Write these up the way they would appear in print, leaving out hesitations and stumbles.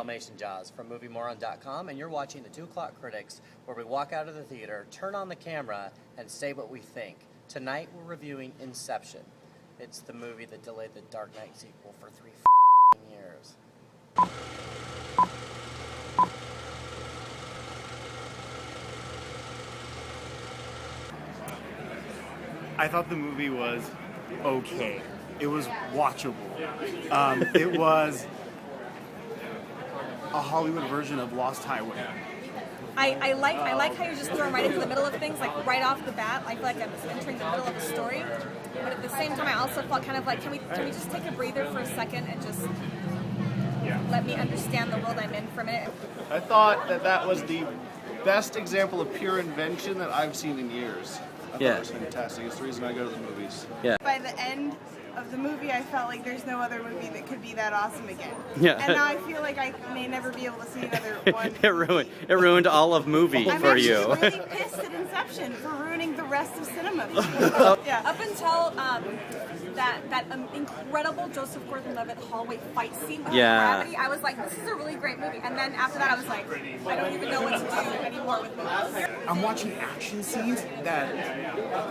Dalmatian Jaws from MovieMoron.com, and you're watching the 2 O'Clock Critics, where we walk out of the theater, turn on the camera, and say what we think. Tonight we're reviewing Inception. It's the movie that delayed the Dark Knight sequel for 3 years. I thought the movie was okay. It was watchable. It was a Hollywood version of Lost Highway. I like how you're just throwing right into the middle of things, like right off the bat. I feel like I'm entering the middle of a story, but at the same time, I also felt kind of like, can we just take a breather for a second and just let me understand the world I'm in for a minute? I thought that was the best example of pure invention that I've seen in years. I thought it was fantastic. It's the reason I go to the movies. Yeah. By the end of the movie, I felt like there's no other movie that could be that awesome again. Yeah. And now I feel like I may never be able to see another one. It ruined all of movie for you. I'm actually really pissed at Inception for ruining the rest of cinema. Yeah. Up until that incredible Joseph Gordon-Levitt hallway fight scene with gravity, I was like, this is a really great movie. And then after that, I was like, I don't even know what to do anymore with movies. I'm watching action scenes that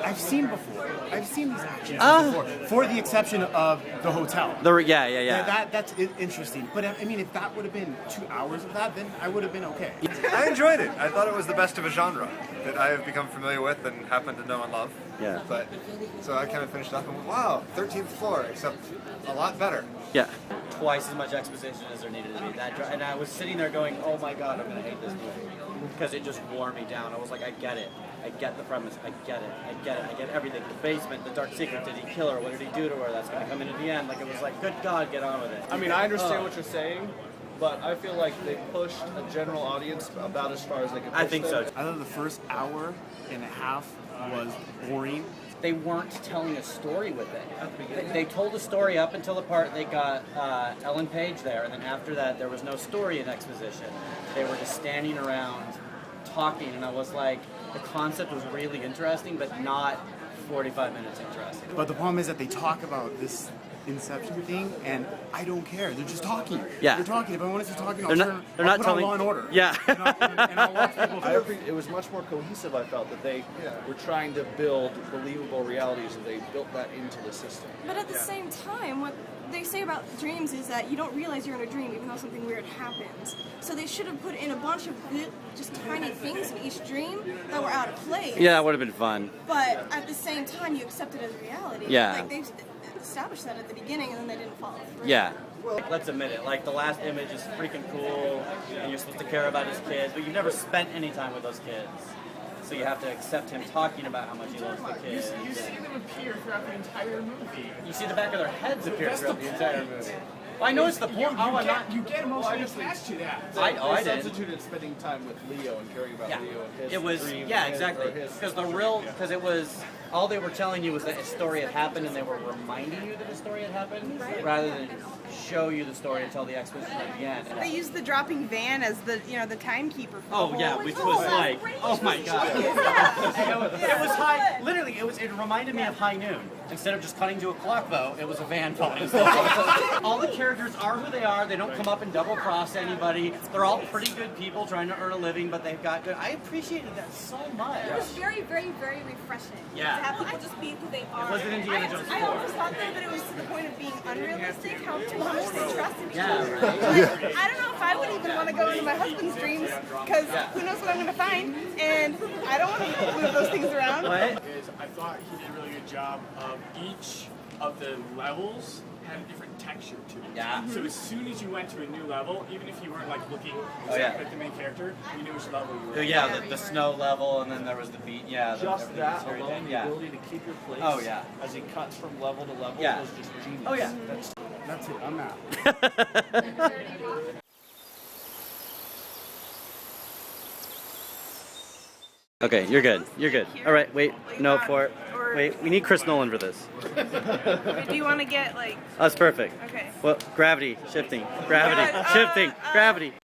I've seen before. I've seen these action scenes before, for the exception of the hotel. That's interesting. But I mean, if that would have been 2 hours of that, then I would have been okay. I enjoyed it. I thought it was the best of a genre that I have become familiar with and happen to know and love. Yeah. But so I kind of finished up and went, wow, 13th floor, except a lot better. Yeah. Twice as much exposition as there needed to be. And I was sitting there going, oh my god, I'm going to hate this movie. Because it just wore me down. I was like, I get it. I get the premise. I get it. I get it. I get everything. The basement, the dark secret. Did he kill her? What did he do to her? That's going to come in at the end. Like, it was like, good god, get on with it. I mean, I understand what you're saying, but I feel like they pushed a general audience about as far as they could push I think so. I thought the first hour and a half was boring. They weren't telling a story with it. They told a story up until the part they got Ellen Page there, and then after that, there was no story in exposition. They were just standing around talking, and I was like, the concept was really interesting, but not 45 minutes interesting. But the problem is that they talk about this Inception thing, and I don't care. They're just talking. Yeah. They're talking. If I want to see talking, They're not put telling. on Law and Order. Yeah. and I'll watch people. It was much more cohesive, I felt, that they were trying to build believable realities, and they built that into the system. But at the same time, what they say about dreams is that you don't realize you're in a dream even though something weird happens. So they should have put in a bunch of just tiny things in each dream that were out of place. Yeah, that would have been fun. But at the same time, you accept it as reality. Yeah. Like they established that at the beginning and then they didn't follow through. Yeah. Let's admit it. Like, the last image is freaking cool, and you're supposed to care about his kids, but you've never spent any time with those kids. So you have to accept him talking about how much he loves the kids. You see them appear throughout the entire movie. You see the back of their heads appear throughout the entire movie. Well, I know it's the point. You get emotionally attached to that. I did. Substituted spending time with Leo and caring about Leo and his It was, dreams. exactly. Because it was, all they were telling you was that a story had happened, and they were reminding you that a story had happened, rather than show you the story and tell the exposition at the end. They used the dropping van as the timekeeper. For Oh yeah, which was like, oh my god. It was high, literally, it reminded me of High Noon. Instead of just cutting to a clock though, it was a van falling. All the characters are who they are, they don't come up and double cross anybody. They're all pretty good people trying to earn a living, but they've got good, I appreciated that so much. It was very, very, very refreshing. Yeah. To have people just be who they are. It wasn't Indiana Jones 4. I always thought that it was to the point of being unrealistic, how much they trusted each Yeah, other. right. Like, I don't know if I would even want to go into my husband's dreams, because who knows what I'm going to find, and I don't want to move those things around. What? I thought he did a really good job of each of the levels had a different texture to it. Yeah. So as soon as you went to a new level, even if you weren't like looking exactly at the main character, you knew which level you were. Yeah, the snow level, and then there was the beat. Yeah, Just that very alone, the ability to keep your place as he cuts from level to level was just genius. Oh yeah. That's it. I'm out. Okay, you're good. You're good. All right, wait. No, wait. We need Chris Nolan for this. Do you want to get like? That's perfect. Okay. Well, gravity shifting. Gravity shifting. Gravity.